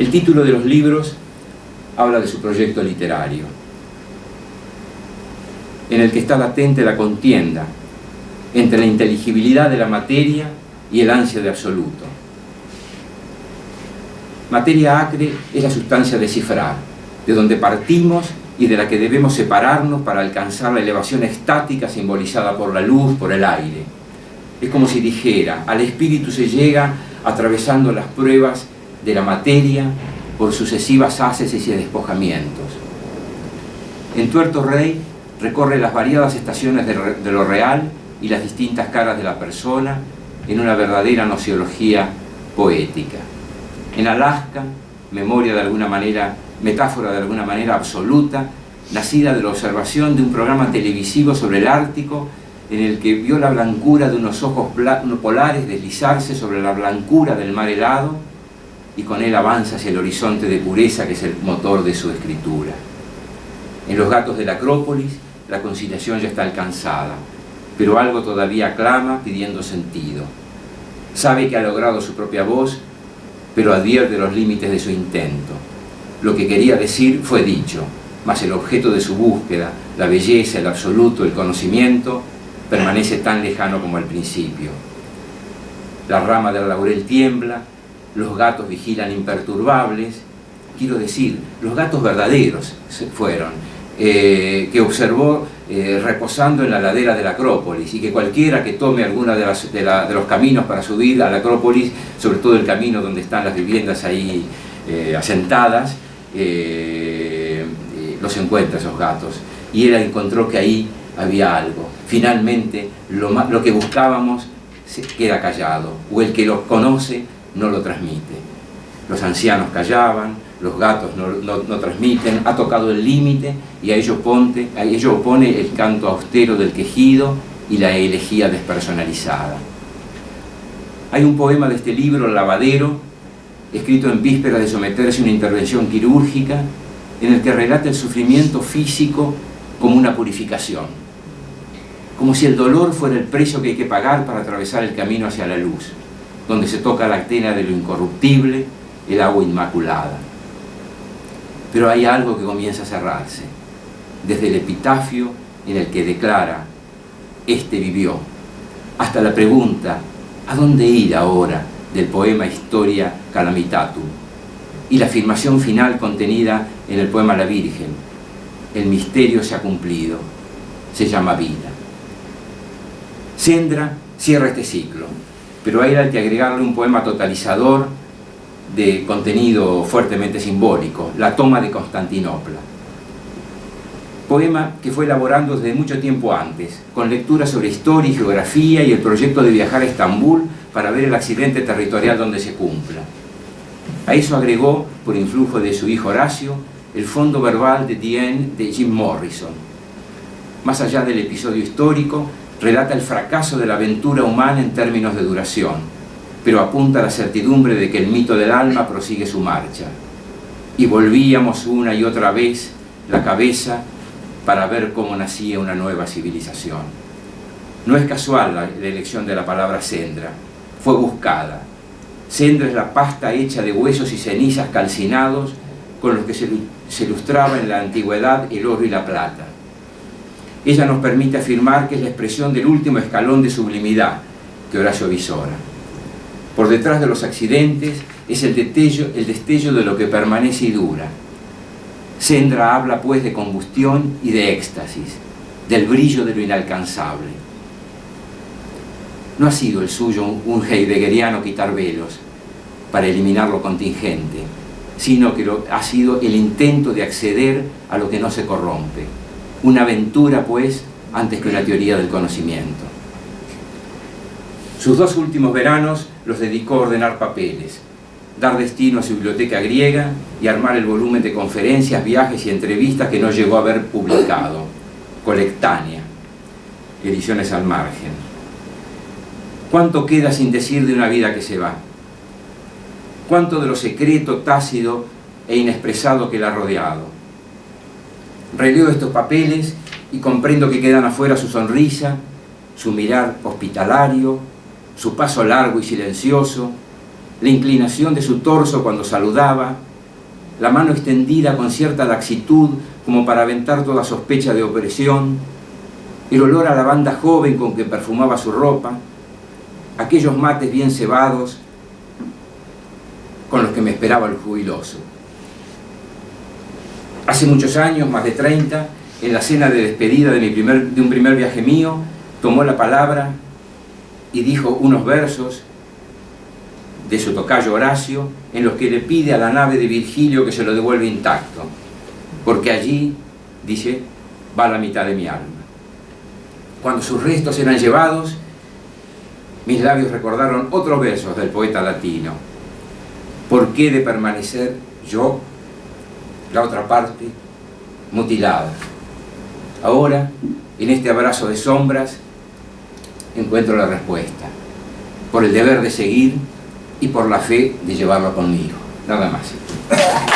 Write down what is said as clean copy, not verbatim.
El título de los libros habla de su proyecto literario, en el que está latente la contienda entre la inteligibilidad de la materia y el ansia de absoluto. Materia acre es la sustancia de cifrar, de donde partimos y de la que debemos separarnos para alcanzar la elevación estática simbolizada por la luz, por el aire. Es como si dijera, al espíritu se llega atravesando las pruebas de la materia por sucesivas háceses y despojamientos. En Tuerto Rey recorre las variadas estaciones de lo real y las distintas caras de la persona en una verdadera nociología poética. En Alaska, metáfora de alguna manera absoluta, nacida de la observación de un programa televisivo sobre el Ártico, en el que vio la blancura de unos ojos polares deslizarse sobre la blancura del mar helado, y con él avanza hacia el horizonte de pureza que es el motor de su escritura. En Los gatos de la Acrópolis, la conciliación ya está alcanzada, pero algo todavía clama pidiendo sentido. Sabe que ha logrado su propia voz, pero advierte los límites de su intento. Lo que quería decir fue dicho, mas el objeto de su búsqueda, la belleza, el absoluto, el conocimiento, permanece tan lejano como al principio. La rama del laurel tiembla, los gatos vigilan imperturbables, quiero decir, los gatos verdaderos fueron, que observó reposando en la ladera de la Acrópolis, y que cualquiera que tome alguna de los caminos para subir a la Acrópolis, sobre todo el camino donde están las viviendas ahí asentadas, los encuentra esos gatos. Y él encontró que ahí había algo. Finalmente, lo que buscábamos se queda callado, o el que lo conoce no lo transmite. Los ancianos callaban, los gatos no transmiten, ha tocado el límite, y a ello opone el canto austero del quejido y la elegía despersonalizada. Hay un poema de este libro, El lavadero, escrito en vísperas de someterse a una intervención quirúrgica, en el que relata el sufrimiento físico como una purificación, como si el dolor fuera el precio que hay que pagar para atravesar el camino hacia la luz, donde se toca la antena de lo incorruptible, el agua inmaculada. Pero hay algo que comienza a cerrarse, desde el epitafio en el que declara, este vivió, hasta la pregunta, ¿a dónde ir ahora?, del poema Historia Calamitatum, y la afirmación final contenida en el poema La Virgen, el misterio se ha cumplido, se llama vida. Sendra cierra este ciclo, pero hay que agregarle un poema totalizador de contenido fuertemente simbólico, La toma de Constantinopla. Poema que fue elaborando desde mucho tiempo antes, con lecturas sobre historia y geografía y el proyecto de viajar a Estambul para ver el accidente territorial donde se cumpla. A eso agregó, por influjo de su hijo Horacio, el fondo verbal de The End de Jim Morrison. Más allá del episodio histórico, relata el fracaso de la aventura humana en términos de duración, pero apunta a la certidumbre de que el mito del alma prosigue su marcha. Y volvíamos una y otra vez la cabeza para ver cómo nacía una nueva civilización. No es casual la elección de la palabra Sendra, fue buscada. Sendra es la pasta hecha de huesos y cenizas calcinados con los que se ilustraba en la antigüedad el oro y la plata. Ella nos permite afirmar que es la expresión del último escalón de sublimidad que Horacio avisora. Por detrás de los accidentes es el destello de lo que permanece y dura. Sendra habla pues de combustión y de éxtasis, del brillo de lo inalcanzable. No ha sido el suyo un heideggeriano quitar velos para eliminar lo contingente, sino que ha sido el intento de acceder a lo que no se corrompe. Una aventura, pues, antes que una teoría del conocimiento. Sus 2 últimos veranos los dedicó a ordenar papeles, dar destino a su biblioteca griega y armar el volumen de conferencias, viajes y entrevistas que no llegó a haber publicado, Colectánea, Ediciones al Margen. ¿Cuánto queda sin decir de una vida que se va? ¿Cuánto de lo secreto, tácito e inexpresado que la ha rodeado? Releo estos papeles y comprendo que quedan afuera su sonrisa, su mirar hospitalario, su paso largo y silencioso, la inclinación de su torso cuando saludaba la mano extendida con cierta laxitud como para aventar toda sospecha de opresión, el olor a lavanda joven con que perfumaba su ropa, aquellos mates bien cebados con los que me esperaba el jubiloso. Hace muchos años, más de 30, en la cena de despedida de un primer viaje mío, tomó la palabra y dijo unos versos de su tocayo Horacio, en los que le pide a la nave de Virgilio que se lo devuelva intacto, porque allí, dice, va la mitad de mi alma. Cuando sus restos eran llevados, mis labios recordaron otros versos del poeta latino. ¿Por qué he de permanecer yo, la otra parte, mutilada? Ahora, en este abrazo de sombras, encuentro la respuesta, por el deber de seguir y por la fe de llevarlo conmigo. Nada más.